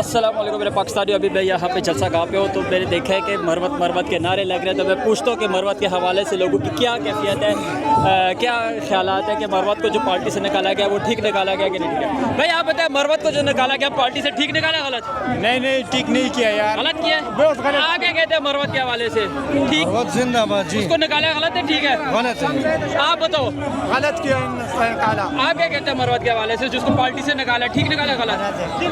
अस्सलाम वालेकुम मेरे पाकिस्तानी। अभी मैं यहाँ पे जलसा गाँव पे हूँ तो मैंने देखा है कि मरवत के नारे लग रहे हैं। तो मैं पूछता हूँ कि मरवत के हवाले से लोगों की क्या कैफियत है, क्या ख्यालात है कि मरवत को जो पार्टी से निकाला गया वो ठीक निकाला गया कि नहीं ठीक है। भाई आप बताएं, मरवत को जो निकाला गया पार्टी से ठीक निकाला गलत? नहीं ठीक नहीं किया यार, गलत किया है। बहुत गलत। आगे कहते हैं मरवत के हवाले से ठीक, बहुत जिंदाबाद जी। उसको निकाला गलत है ठीक है? गलत है, आप बताओ गलत किया निकाला। आप क्या कहते हैं मरवत के हवाले से जिसको पार्टी से निकाला ठीक निकाला गलत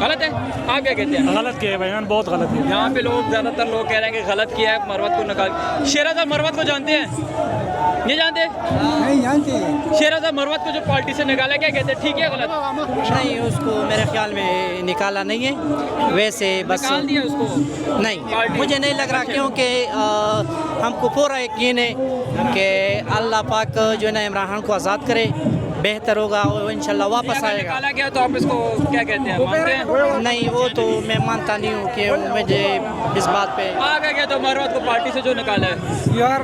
गलत है? आप क्या कहते हैं? गलत किया भाई, बहुत गलत किया। यहाँ पे लोग ज़्यादातर लोग कह रहे हैं कि गलत किया है मरवत को निकाल। शेरा साहब मरवत को जानते हैं? ये जानते हैं? नहीं जानते। शेरा साहब मरवत को जो पार्टी से निकाला क्या कहते हैं, ठीक है गलत? नहीं, उसको मेरे ख्याल में निकाला नहीं है, वैसे बस निकाल दिया उसको। नहीं, मुझे नहीं लग रहा क्योंकि हमको पूरा यकीन है कि अल्लाह पाक जो है ना इमरान खान को आज़ाद करे, बेहतर होगा और इंशाल्लाह वापस अगर आएगा। निकाला गया तो आप इसको क्या कहते हैं, मानते हैं? नहीं, वो तो मैं मानता नहीं हूँ कि मुझे इस बात पे। आगे गया तो मरवत को पार्टी से जो निकाला है यार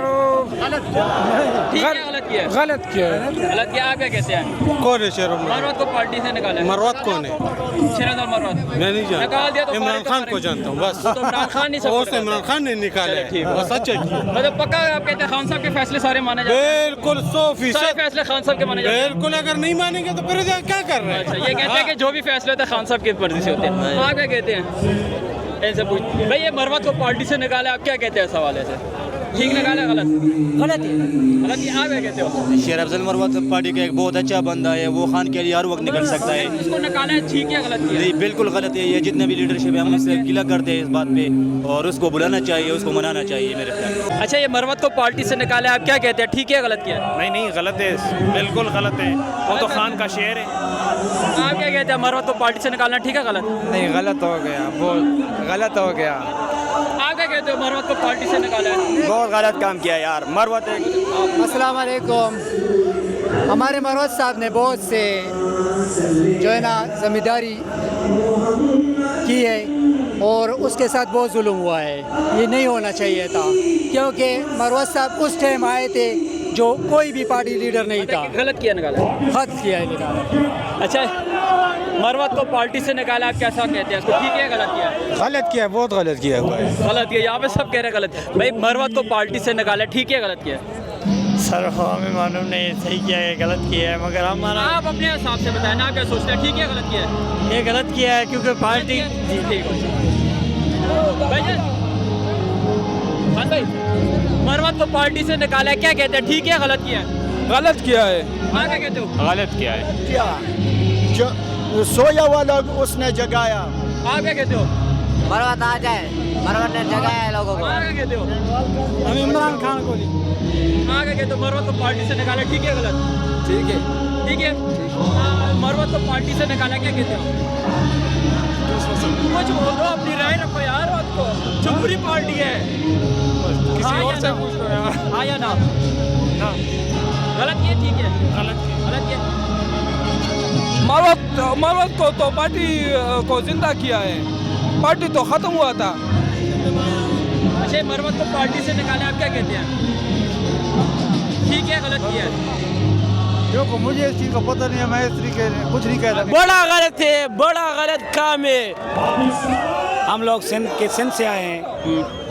ठीक है गलत किया है? गलत किया है। गलत किया। आप क्या कहते हैं? कौन है शेर? मरवत को पार्टी से निकाला है। मरवत कौन है? शेरा साहब मरवत मैं नहीं निकाल दिया जानता, तो इमरान खान को जानता हूँ बस। तो इमरान खान नहीं वो सब इमरान खान ने निकाला ठीक है, है। वो सच है। मतलब पक्का आप कहते हैं खान साहब के फैसले सारे माने जाते हैं? बिल्कुल सारे 100%। फैसले खान साहब के माने जाते हैं? बिल्कुल, अगर नहीं मानेंगे तो फिर क्या कर रहे हैं? अच्छा, ये कहते हैं कि जो भी फैसले होते हैं खान साहब की मर्जी से होते हैं। आप क्या कहते हैं? ऐसे पूछ भाई, ये मरवत को पार्टी से निकाला, आप क्या कहते हैं इस हवाले से? ठीक निकाला गलत? गलत है। गलत किया। आप क्या कहते हो? शेर अफजल मरवत पार्टी का एक बहुत अच्छा बंदा है, वो खान के लिए हर वक्त निकल सकता है। इसको निकाला है ठीक है गलत किया? नहीं, बिल्कुल गलत है। ये जितने भी लीडरशिप है हम उससे गिला करते हैं इस बात पे, और उसको बुलाना चाहिए, उसको मनाना चाहिए मेरे ख्याल। अच्छा, ये मरवत को पार्टी से निकाला है, आप क्या कहते हैं, ठीक है गलत किया? नहीं गलत है, बिल्कुल गलत है। वो तो खान का शेर है। आप क्या कहते हैं, मरवत को पार्टी से निकालना ठीक है गलत? नहीं, गलत हो गया, बहुत गलत हो गया। आप क्या कहते हो, मरवत को पार्टी से निकाला है? बहुत गलत काम किया यार मरवत। अस्सलाम वालेकुम। हमारे मरवत साहब ने बहुत से जो है ना ज़मींदारी की है और उसके साथ बहुत जुल्म हुआ है। ये नहीं होना चाहिए था क्योंकि मरवत साहब उस टाइम आए थे जो कोई भी पार्टी लीडर नहीं था। गलत किया निकाला? हद किया है निकाला। अच्छा, मरवत को पार्टी से निकाला, आप कैसा कहते हैं इसको, ठीक है गलत किया? गलत किया, बहुत गलत किया हुआ है। गलत किया। यहाँ पे सब कह रहे हैं गलत। भाई मरवत को पार्टी से निकाला, ठीक है गलत किया? सर हमें मालूम नहीं सही किया है गलत किया है, मगर हमारा आप अपने हिसाब से बताएं ना, क्या सोचते हैं, ठीक है गलत किया है? ये गलत किया है क्योंकि पार्टी जी ठीक है भाई। हाँ भाई, मरवत को पार्टी से निकाला है, क्या कहते हैं, ठीक है गलत किया है? गलत किया है। हाँ क्या कहते हो? गलत किया है। क्या जो सोया वाला उसने जगाया। आप क्या कहते हो? मरवत आ जाए, मरवत ने जगाया है लोगों को। हाँ क्या कहते हो? हम इमरान खान को हाँ क्या कहते हो, मरवत को पार्टी से निकाला, ठीक है गलत? ठीक है। ठीक है। मरवत को पार्टी से निकाला, क्या कहते हो? कुछ बोलो, अपनी राय रखो यार, बात को जमहूरी पार्टी है। किसी और से पूछ लो यार। हाँ या ना? गलत किया, ठीक है गलत किया। मरवत को तो पार्टी को जिंदा किया है, पार्टी तो खत्म हुआ था। अच्छा, मरवत को पार्टी से निकाले, आप क्या कहते हैं, ठीक है गलत किया? देखो मुझे इस चीज़ का पता नहीं है, मैं इस तरीके कुछ नहीं कह रहा। बड़ा गलत है, बड़ा गलत काम है। हम लोग सिंध से आए हैं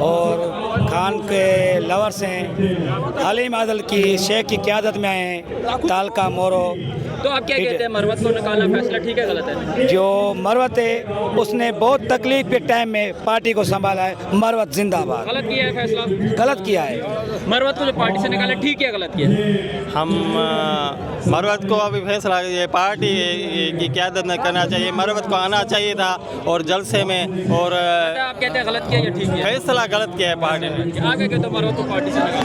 और खान के लवर्स हैं। हलीम आदल की शेख की क़यादत में आए हैं, तालका मोरो। तो आप क्या कहते हैं, मरवत को निकालना फैसला ठीक है गलत है? जो मरवत है उसने बहुत तकलीफ के टाइम में पार्टी को संभाला है। मरवत जिंदाबाद। गलत किया है फैसला? गलत किया है। मरवत को जो पार्टी से निकाला, ठीक है गलत किया? हम मरवत को अभी फैसला ये पार्टी की क़यादत में करना चाहिए, मरवत को आना चाहिए था और जलसे में। और आप कहते हैं गलत किया या ठीक किया? फैसला गलत किया है पार्टी ने। आगे कहते हो मरवत को पार्टी से निकाला,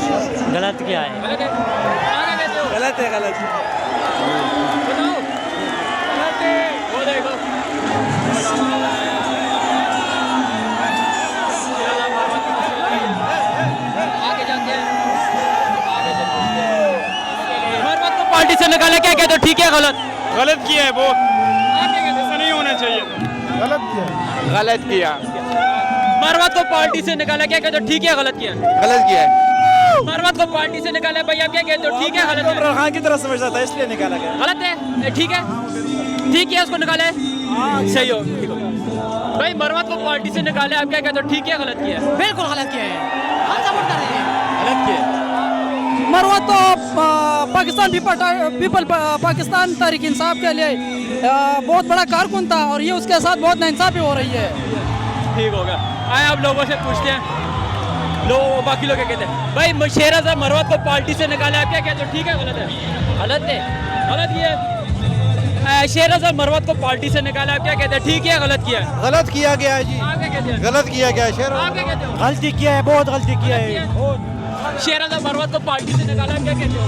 गलत किया है। गलत है? आगे कहते हो गलत है, गलत। बताओ। गलत है। वो देखो आगे जाते हैं, मरवत को पार्टी से निकाला, क्या कहते हो, ठीक है गलत? गलत किया है बहुत, आगे कहते ऐसा नहीं होना चाहिए। गलत किया। गलत किया। मरवत को पार्टी से निकाला, क्या कहते हो, ठीक है गलत किया? गलत किया है। मरवत को पार्टी से निकाला, भैया क्या कहते हो, ठीक है गलत है? इमरान खान की तरह समझता था इसलिए निकाला गया। गलत है, ठीक है, ठीक है, उसको निकाला है, सही हो, ठीक हो। भाई मरवत को पार्टी से निकाले, आप क्या कहते हो, ठीक है गलत किया? बिल्कुल गलत किया है, हम सपोर्ट कर रहे हैं। गलत किया। मरवत तो पाकिस्तान पीपल पाकिस्तान तहरीक इंसाफ के लिए बहुत बड़ा कारकुन था और ये उसके साथ बहुत नाइंसाफी हो रही है। ठीक होगा। आए आप लोगों से पूछते हैं, बाकी लोग क्या कहते हैं। भाई शेर अज़हर मरवत को पार्टी से निकाले, आप क्या कहते हो, ठीक है गलत है? गलत है, गलत किया। शेर अज़हर मरवत को पार्टी से निकाला, आप क्या कहते हैं, ठीक है गलत किया? गलत किया गया है जी, आप क्या कहते हैं? गलत किया गया है शेर, आप क्या कहते हो? गलती किया है, बहुत गलती किया है। शेर अज़हर मरवत को पार्टी से निकाला, आप क्या कहते हो?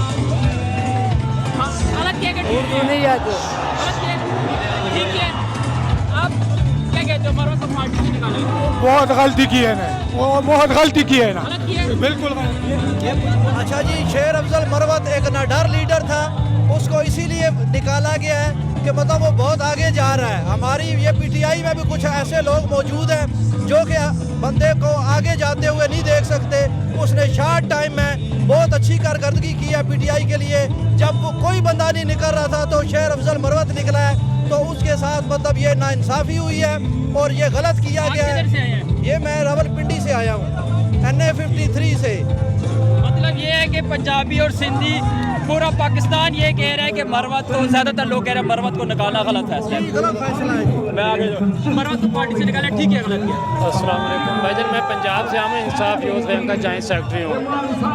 हाँ, गलत किया क्या? नहीं आते। गलत किया, ठीक है। आप क्या कहते हो, मरवत को पार्टी से निकाला? बहुत गलती की है ना, वो बहुत गलती की है ना, गलत किया। बिल्कुल। अच्छा जी, शेर अफजल मरवत एक निडर लीडर था, उसको इसीलिए निकाला गया है कि मतलब वो बहुत आगे जा रहा है। हमारी ये पीटीआई में भी कुछ ऐसे लोग मौजूद हैं जो कि बंदे को आगे जाते हुए नहीं देख सकते। उसने शॉर्ट टाइम में बहुत अच्छी कारकर्दगी की है पीटीआई के लिए। जब वो कोई बंदा नहीं निकल रहा था तो शेर अफजल मरवत निकला है, तो उसके साथ मतलब ये नाइंसाफ़ी हुई है और ये गलत किया गया है। ये मैं रावलपिंडी से आया हूँ, NA 53 से। मतलब ये है कि पंजाबी और सिंधी पूरा पाकिस्तान ये कह रहा है कि मरवत को, ज़्यादातर लोग कह रहे हैं मरवत को निकालना गलत फैसला है। गलत फैसला है। मैं आगे मरवत को पार्टी से निकाला, ठीक है गलत किया? अस्सलाम वालेकुम भाईजान, मैं पंजाब से आऊँ, इंसाफ यूथ बैंक का जॉइंट सेक्रेटरी हूँ।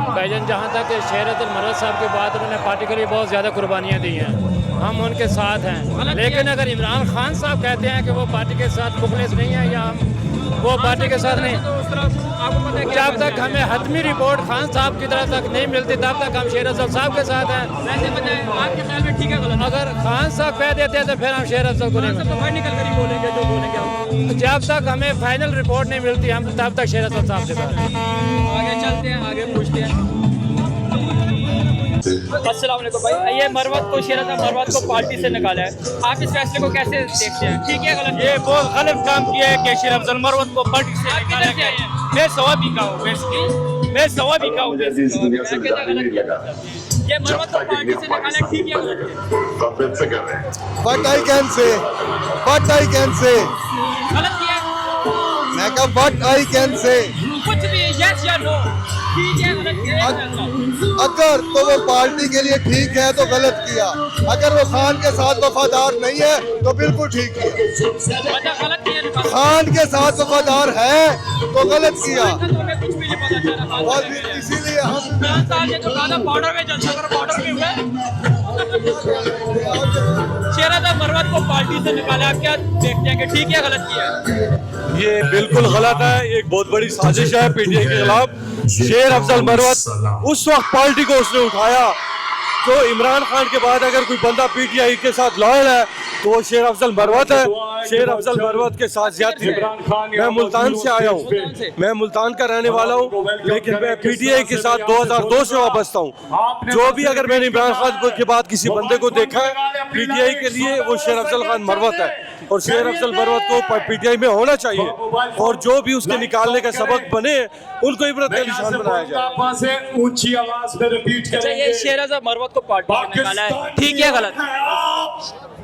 भाईजान जहाँ तक शेर अज़हर मरवत साहब की बात, उन्होंने पार्टी के लिए बहुत ज़्यादा कुर्बानियाँ दी हैं, हम उनके साथ हैं। लेकिन अगर इमरान खान साहब कहते हैं कि वो पार्टी के साथ मुखलिस नहीं है या हम वो पार्टी के साथ नहीं, जब तक हमें हतमी रिपोर्ट खान साहब की तरफ तक नहीं मिलती तब तक हम शेर अफ़जल साहब के साथ हैं। वैसे बताएं, आपके ख्याल में ठीक है गलत? अगर खान साहब कह देते हैं तो फिर हम शेर अफ़जल को नहीं, बाहर निकल कर ही बोलेंगे जो बोलेंगे हम। जब तक हमें फाइनल रिपोर्ट नहीं मिलती हम तब तक शेर अफ़जल साहब के साथ हैं। आगे चलते हैं, आगे पूछते हैं। अस्सलाम वालेकुम भाई, ये मरवत को, शेर अज़हर मरवत को पार्टी से निकाला है, आप इस फैसले को कैसे देखते हैं, ठीक है गलत? ये बहुत गलत काम किया है कि शेर अफजल मरवत को पार्टी से निकाला गया है। मैं सवाबी का हूँ, मैं सवाबी का हूँ। ये मरवत को पार्टी से निकाला, ठीक है गलत? What I can say, गलत किया? मैं कहा what I can say, कुछ भी, यस या नो, ठीक है गलत किया? अगर तो वो पार्टी के लिए ठीक है तो गलत किया, अगर वो खान के साथ वफादार नहीं है तो बिल्कुल ठीक किया। गलत किया, खान के साथ वफादार है तो गलत किया, कुछ भी नहीं पता चला। और इसीलिए हम बॉर्डर में बॉर्डर में हुए शेर अज़हर मरवत को पार्टी से निकाला, आप क्या देखते हैं कि ठीक है गलत किया? ये बिल्कुल गलत है, एक बहुत बड़ी साजिश है पीटीआई के खिलाफ। शेर अफजल मरवत उस वक्त पार्टी को उसने उठाया तो इमरान खान के बाद अगर कोई बंदा पीटीआई के साथ लॉयल है तो वो शेर अफजल मरवत है। शेर अफजल मरवत के साथ ज्यादती। मैं मुल्तान से आया हूँ, मैं मुल्तान का रहने वाला हूँ, लेकिन मैं पीटीआई के साथ 2002 से वाबस्ता हूँ। जो भी अगर मैंने इमरान खान के बाद किसी बंदे को देखा है पीटीआई के लिए वो शेर अफजल खान मरवत है, और शेर अफजल मरवत को पीटीआई में होना चाहिए, और जो भी उसके निकालने का सबक बने उनको इबरत का निशान बनाया जाए। ऊंची आवाज में रिपीट अच्छा, ये शेर अज़हर मरवत को पार्टी से निकाला है, ठीक है गलत?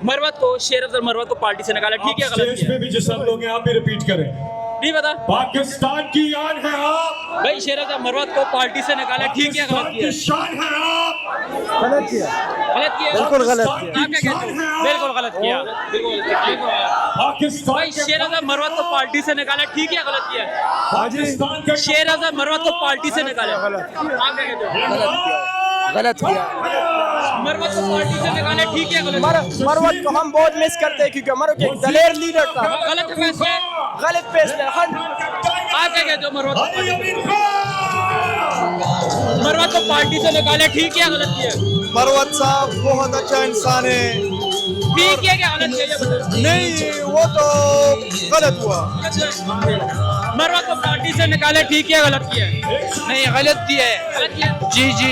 मरवत को, शेर अफ़जल मरवत को पार्टी से निकाला, ठीक है गलत किया? भी जो सब लोग हैं आप भी रिपीट करें, नहीं पता? पाकिस्तान की आन है आप भाई, शेर अज़हर मरवत को पार्टी से निकाला, ठीक है गलत किया? शान है आप गलत किया, गलत किया, बिल्कुल गलत किया। आप क्या कहते हैं? बिल्कुल गलत किया। पाकिस्तान भाई, शेर अज़हर मरवत को पार्टी से निकाला, ठीक है गलत किया? पाकिस्तान के शेर अज़हर मरवत को पार्टी से निकाला, आप क्या कहते हो? गलत किया। मरवत को पार्टी से निकाला, ठीक है गलत? मरवत को हम बहुत मिस करते हैं क्योंकि मरवत एक दलेर लीडर था। गलत फैसला, गलत फैसला। आप क्या कहते हो? मरवत को पार्टी से निकाला, ठीक है गलत किया? मरवत साहब बहुत अच्छा इंसान है, ठीक है क्या गलत किया? नहीं वो तो गलत हुआ। मरवत को पार्टी से निकाले, ठीक है गलत किया? नहीं, गलत किया है। गलत किया? जी जी,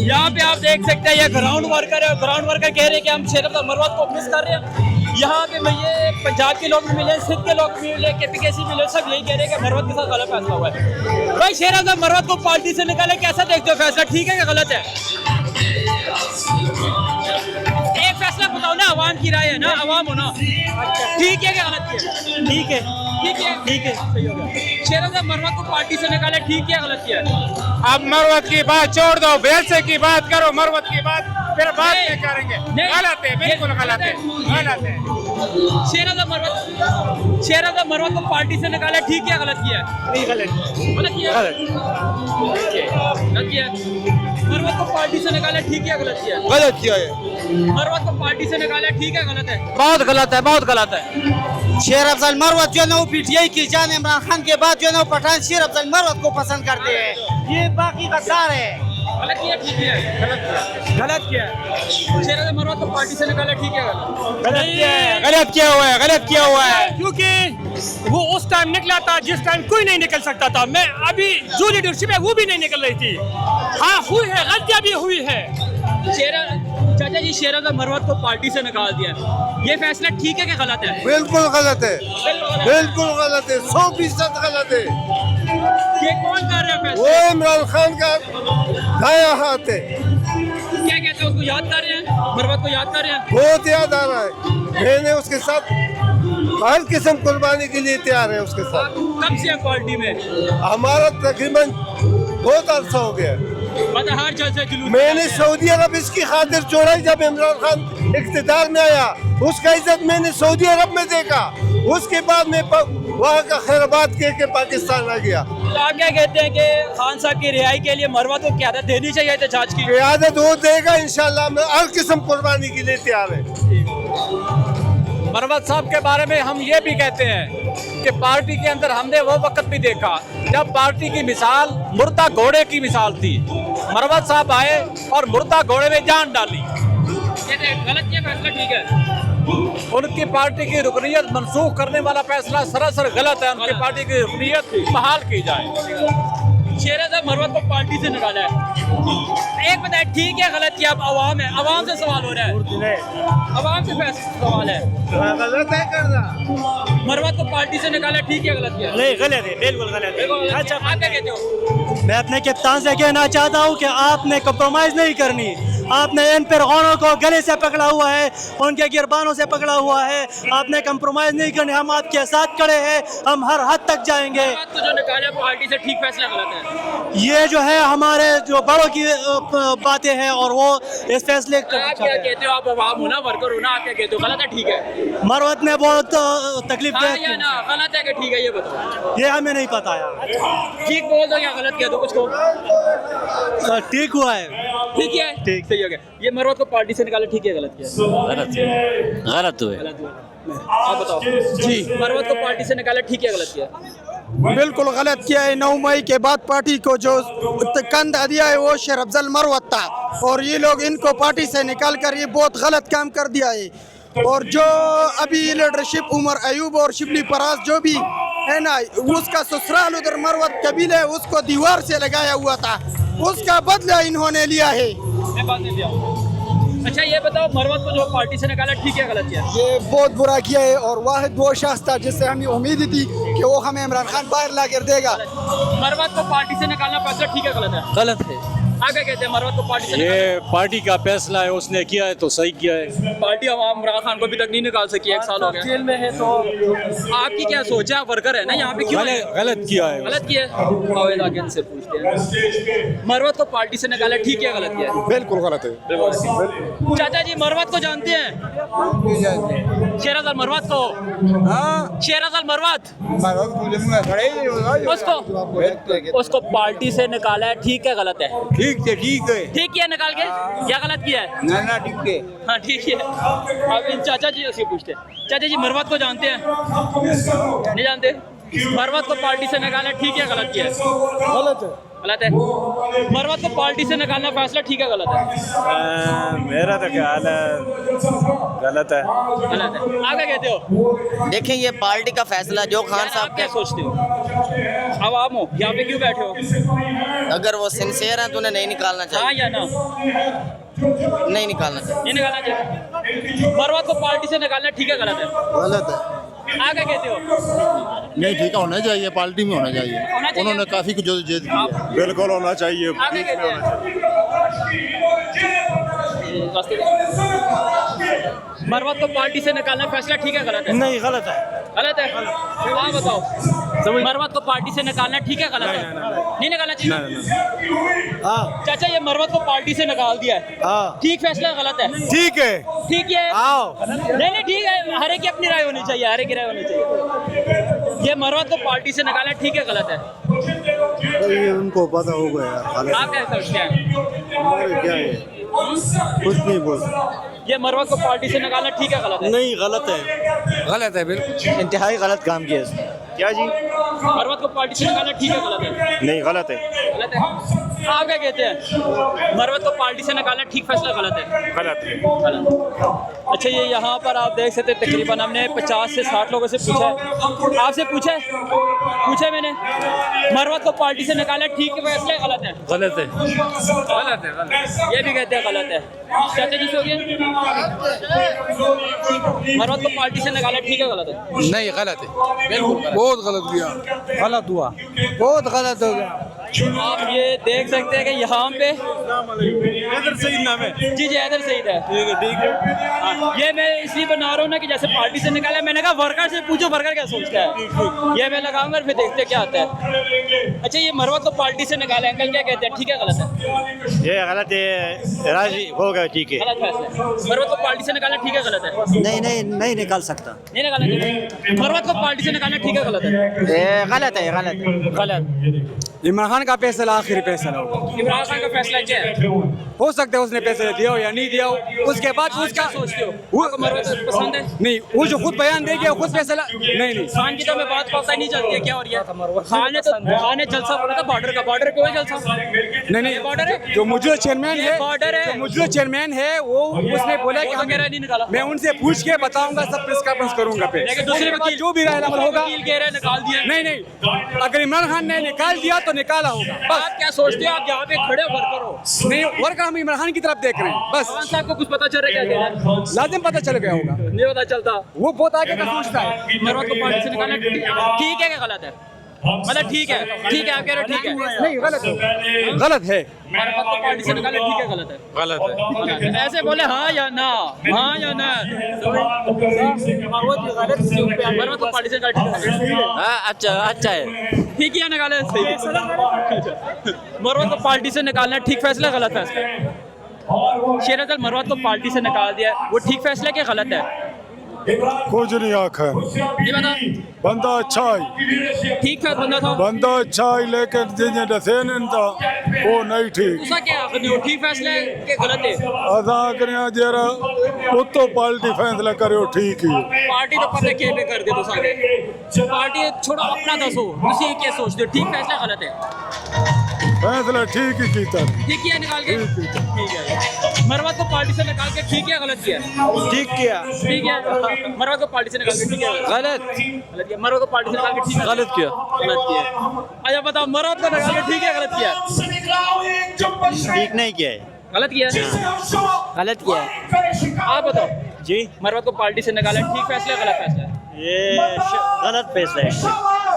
यहाँ पे आप देख सकते हैं ये ग्राउंड वर्कर है, ग्राउंड वर्कर कह रहे हैं कि हम शेर अफ़जल मरवत को मिस कर रहे हैं। यहाँ पे ये पंजाब के लोग भी मिले, सिंध के लोग भी मिले, KPKC मिले, सब यही कह रहे हैं कि मरवत के साथ गलत फैसला हुआ है। भाई, शेर अफ़जल मरवत को पार्टी से निकाले, कैसा देखते हो फैसला, ठीक है कि गलत है? एक फैसला बताओ ना, आवाम की राय है ना, आवाम हो ना, ठीक है क्या गलत किया? ठीक है, ठीक है, ठीक है, सही हो गया। शेर अफजल मरवत को पार्टी से निकाले, ठीक किया गलत किया? अब मरवत की बात छोड़ दो, भैंसे की बात करो, मरवत की बात फिर बात में करेंगे। गलत है, बिल्कुल गलत है, गलत है। शेर अफजल मरवत को पार्टी से निकाले, ठीक किया गलत किया? नहीं, गलत किया, गलत किया। मरवत को पार्टी से निकाले, ठीक किया गलत किया? गलत किया है। मरवत को पार्टी से निकाले, ठीक है गलत है? बहुत गलत है, बहुत गलत है। शेर अफजल मरवत जो है ना वो पीटीआई की जान इमरान खान के बाद जो है ना वो पठान शेर अफजल मरवत को पसंद करते हैं। ये बाकी गद्दार है। गलत किया, ठीक है, गलत किया, गलत किया। शेर अफजल मरवत को पार्टी से निकाले, ठीक है गलत? गलत किया है, गलत किया हुआ है, गलत किया हुआ है। क्योंकि वो उस टाइम निकला था जिस टाइम कोई नहीं निकल सकता था। मैं अभी जो लीडरशिप है वो भी नहीं निकल रही थी। हाँ हुई है, गलतियाँ भी हुई है। चाचा जी, शेर अफजल मरवत को पार्टी से निकाल दिया, ये फैसला ठीक है कि गलत है? बिल्कुल गलत है, बिल्कुल गलत है, 100% गलत है। ये कौन कर रहा है फैसला? वो इमरान खान का दाया हाथ है। क्या कहते हैं, उसको याद कर रहे हैं, मरवत को याद कर रहे हैं? बहुत याद आ रहा है, मैंने उसके साथ हर किस्म कुर्बानी के लिए तैयार है उसके साथ। कब से है पार्टी में? हमारा तकरीबन बहुत अरसा हो गया। मतलब हर जलसे जुलूस मैंने सऊदी अरब इसकी खातिर छोड़ा, जब इमरान खान इख्तिदार में आया उसका इज्जत मैंने सऊदी अरब में देखा, उसके बाद मैं वहाँ का खैराबाद के पाकिस्तान आ गया। तो आप क्या कहते हैं कि खान साहब की रिहाई के लिए मरवत को क़यादत देनी चाहिए एहतजाज की? क़यादत वो देगा इंशाल्लाह, मैं हर किस्म कुर्बानी के लिए तैयार है। मरवत साहब के बारे में हम ये भी कहते हैं कि पार्टी के अंदर हमने वो वक्त भी देखा जब पार्टी की मिसाल मुर्दा घोड़े की मिसाल थी। मरवत साहब आए और मुर्दा घोड़े में जान डाली। गलत किया फैसला, ठीक है? उनकी पार्टी की रुकनीयत मनसूख करने वाला फैसला सरासर गलत है। उनकी पार्टी की रुकनीयत बहाल की जाए। शेर अफजल मरवत को पार्टी से निकाला है, एक बताए ठीक है गलत किया? अब आवाम है, आवाम से सवाल हो रहा है, आवाम से सवाल है। गलत है करना। मरवत को पार्टी से निकाला, ठीक है गलत किया? नहीं, गलत है, बिल्कुल गलत है। अच्छा, आप क्या कहते हो? मैं अपने कप्तान से कहना चाहता हूँ कि आपने कम्प्रोमाइज़ नहीं करनी। आपने इन फिरौनों को गले से पकड़ा हुआ है, उनके गिरबानों से पकड़ा हुआ है। आपने कम्प्रोमाइज़ नहीं करनी, हम आपके साथ खड़े हैं, हम हर हद तक जाएंगे। तो जो निकाला पार्टी से, ठीक फैसला गलत है? ये जो है हमारे जो बड़ों की बातें हैं और वो इस फैसले आप क्या कहते हो? आप आवाम हो ना, वर्कर हो ना, आप क्या कहते हो, गलत है ठीक है? मरवत ने बहुत तकलीफ हाँ या ना, गलत है कि ठीक है, ये बताओ। ये हमें नहीं पता यार। ठीक बोल दो या गलत किया तो कुछ को? ठीक हुआ है, ठीक है, ठीक सही हो गया। ये मरवत को पार्टी से निकाला, ठीक है गलत किया? गलत हुए। आप बताओ जी, मरवत को पार्टी से निकाला, ठीक है गलत किया? बिल्कुल गलत किया है। 9 मई के बाद पार्टी को जो कंधा दिया है वो शेर अफजल मरवत था, और ये लोग इनको पार्टी से निकाल कर ये बहुत गलत काम कर दिया है। और जो अभी लीडरशिप उमर अयूब और शिबली परास जो भी है ना, उसका ससुराल उधर मरवत कबीले उसको दीवार से लगाया हुआ था, उसका बदला इन्होंने लिया है। मैं बात नहीं लिया। अच्छा ये बताओ, मरवत को जो पार्टी से निकाला, ठीक है गलत किया? ये बहुत बुरा किया है, और वाहिद वो शख्स था जिससे हमें उम्मीद थी कि वो हमें इमरान खान बाहर ला कर देगा। मरवत को पार्टी से निकालना फैसला ठीक है गलत है? गलत है। आगे कहते हैं मरवत को पार्टी से ये पार्टी का फैसला है, उसने किया है तो सही किया है। पार्टी आवाम इमरान खान को अभी तक नहीं निकाल सकी, 1 साल हो गया जेल में है। तो आपकी क्या सोच है? आप वर्कर है ना यहाँ पे, क्यों गलत किया है? गलत किया है। आगे से पूछते हैं, मरवत को पार्टी से निकाला, ठीक है गलत किया? बिल्कुल गलत है। चाचा जी मरवत को जानते हैं? शेर अफजल मरवत को? शेर अफजल मरवत उसको पार्टी से निकाला है, ठीक है गलत है? ठीक है, ठीक है, ठीक किया निकाल के या गलत किया है? ना ठीक है। हाँ ठीक है। अब इन चाचा जी से पूछते हैं, चाचा जी मरवत को जानते हैं? नहीं जानते? मरवत को पार्टी से निकाला, ठीक है गलत किया है? गलत है। गलत है। मरवत को पार्टी से निकालना फैसला ठीक है गलत है? मेरा तो ख्याल है गलत है। गलत है। आगे कहते हो? देखें ये पार्टी का फैसला जो खान साहब क्या सोचते हो? आवाम हो, यहाँ पे क्यों बैठे हो? अगर वो सिंसियर हैं तो उन्हें नहीं निकालना हाँ या ना? नहीं निकालना चाहिए। नहीं निकालना चाहिए। मरवत को पार्टी से निकालना ठीक है गलत है? गलत है। आगे कहते हो? नहीं, ठीक है, होना चाहिए, पार्टी में होना चाहिए। उन्होंने काफी कुछ जिद किया, बिल्कुल होना चाहिए। आगे कहते हैं? मरवत को पार्टी से निकालना फैसला ठीक है गलत है? नहीं, गलत है। गलत है? आप बताओ, मरवत को पार्टी से निकालना ठीक है गलत है? नहीं निकालना चाहिए। चाचा ये मरवत को पार्टी से निकाल दिया है, ठीक फैसला गलत है? ठीक है। ठीक है, नहीं ठीक है, हर एक की अपनी राय होनी चाहिए, हर एक की राय होनी चाहिए। ये मरवत को पार्टी से निकालना ठीक है गलत है? ये उनको पता होगा यार। आप क्या सोचते हैं? क्या है कुछ नहीं बोल। ये मरवत को पार्टी से निकालना ठीक है गलत है? नहीं, गलत है। गलत है, बिल्कुल इंतहाई गलत काम किया इसने। क्या जी? मरवत को पार्टी से निकालना ठीक है गलत है? नहीं, गलत है। गलत है। आप क्या कहते हैं? मरवत को पार्टी से निकालना ठीक फैसला गलत है? गलत है। गलत। अच्छा ये यहाँ पर आप देख सकते हैं तकरीबन हमने 50 से 60 लोगों से पूछा है, आपसे पूछा मैंने, मरवत को पार्टी से निकालना ठीक फैसला है गलत है? गलत है। गलत है, गलत है। ये भी कहते हैं गलत है। चाचा जी से हो गया, मरवत को पार्टी से निकालना ठीक है गलत है? नहीं, गलत है, बिल्कुल बहुत गलत किया। गलत हुआ, बहुत गलत हो गया। आप ये देख सकते हैं कि यहाँ पे हैदर सईद नाम है। जी हैदर सईद है। ठीक है। ये मैं इसलिए बना रहा हूँ ना कि जैसे पार्टी से निकाला, मैंने कहा वर्कर से पूछो वर्कर क्या सोचता है। ये मैं लगाऊंगा फिर देखते हैं क्या आता है। अच्छा ये मरवत को पार्टी से निकाला, अंकल क्या कहते हैं, ठीक है गलत है? ये गलत है, राजी हो गया, ठीक है। गलत फैसला। मरवत को पार्टी से निकालना ठीक है गलत है? नहीं निकाल सकता। नहीं निकालना चाहिए। मरवत को पार्टी से निकालना ठीक है गलत है? गलत है, गलत है। गलत। इमरान खान का फैसला आखिरी फैसला होगा। इमरान खान का फैसला क्या है? हो सकता है उसने पैसे दिया हो या नहीं दिया हो, उसके बाद उसका सोचते हो आपको मरवत पसंद है? नहीं, वो जो खुद बयान देगी खुद फैसला नहीं। खान की तो हमें बात पता ही नहीं चलती है क्या हो रही है। खान ने जलसा बोला था बॉर्डर का, बॉर्डर कोई जलसा नहीं बॉर्डर है। जो मौजूदा चेयरमैन है, बॉर्डर है, मौजूदा चेयरमैन है, वो उसने बोला कि हम नहीं निकाला। मैं उनसे पूछ के बताऊंगा, सब प्रेस कॉन्फ्रेंस करूंगा पे। लेकिन दूसरे वकील जो भी राय अमल होगा, वकील कह रहे हैं निकाल दिया। नहीं, अगर इमरान खान ने निकाल दिया तो निकाला होगा। आप क्या सोचते हो? आप यहाँ पे खड़े हो वर्कर हो? नहीं, वर्कर हम इमरान खान की तरफ देख रहे हैं बस। खान साहब को कुछ पता चल रहा है क्या? लाजिम पता चल गया होगा। नहीं पता चलता, वो बहुत आगे का सोचता है। मरवत को पार्टी से निकालना ठीक है क्या गलत है? मतलब ठीक है, ठीक है, आप कह रहे हो ठीक है? नहीं, गलत है, गलत है। मरवत को पार्टी से निकालना ठीक है गलत है? गलत है। ऐसे बोले हाँ या ना, हाँ या ना। मरवत को पार्टी से निकालना अच्छा है, ठीक है निकाले सही। मरवत को पार्टी से निकालना ठीक फैसला गलत फैसला? शेर अफजल मरवत को पार्टी से निकाल दिया, वो ठीक फैसला क्या गलत है? कुछ नहीं आखा, ये बता। बंदा अच्छा है, ठीक है बंदा था, बंदा अच्छा है, लेकिन जिन्हें दसेन था वो नहीं ठीक। उसका क्या आखिर वो ठीक फैसला है कि गलत है? असा करें जरा उतो पार्टी फैसला करे ठीक ही। पार्टी तो पता के कर दे तो सारे पार्टी छोड़ो, अपना दसो उसी क्या सोचते हो, ठीक फैसला गलत है? फैसला ठीक ही कीता, ठीक किया निकाल के, ठीक है। मरवत को पार्टी से निकाल के ठीक किया गलत किया? ठीक किया। ठीक है। मरवत को पार्टी से निकाल के ठीक है गलत किया? मरवत को पार्टी से निकाल के ठीक है गलत किया। गलत किया। अच्छा बताओ, मरवत को निकाल के ठीक है गलत किया? ठीक नहीं किया है, गलत किया। गलत किया है। आप बताओ जी, मरवत को पार्टी से निकाला ठीक फैसला गलत फैसला? ये गलत फैसला है।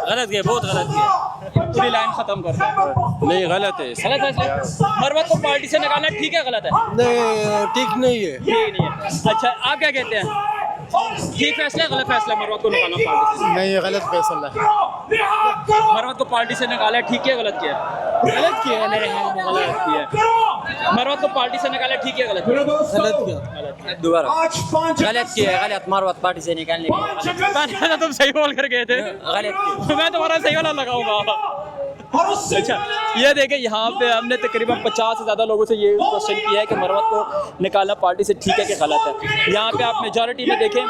गलत किया, बहुत गलत किया। पूरी लाइन खत्म कर दो। नहीं, गलत है। गलत फैसला? मरवत को पार्टी से निकालना ठीक है गलत है? नहीं, ठीक नहीं है। ठीक नहीं है। अच्छा आप क्या कहते हैं, ठीक फैसला गलत फैसला मरवत को निकालना पार्टी से? नहीं, गलत फैसला है। मरवत को पार्टी से निकाला ठीक है गलत किया? गलत किया है मेरे ख्याल में, गलत किया। मरवत को पार्टी से निकाला ठीक है गलत किया? गलत किया। दोबारा गलत किया, गलत। मरवत पार्टी से निकालने के तुम सही बोल कर गए थे, गलत। मैं तुम्हारा सही वाला लगाऊंगा। अच्छा ये देखें, यहाँ पे हमने तकरीबन 50 से ज़्यादा लोगों से ये क्वेश्चन किया है कि मरवत को निकालना पार्टी से ठीक है कि गलत है। यहाँ पे आप मेजॉरिटी में देखें,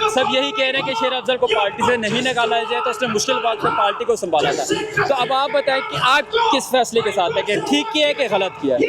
सब यही कह रहे हैं कि शेर अफजल को पार्टी से नहीं निकाला जाए, तो उसने मुश्किल बात से पार्टी को संभाला था। तो अब आप बताएं कि आप किस फैसले के साथ है, कि ठीक किया है कि गलत किया है?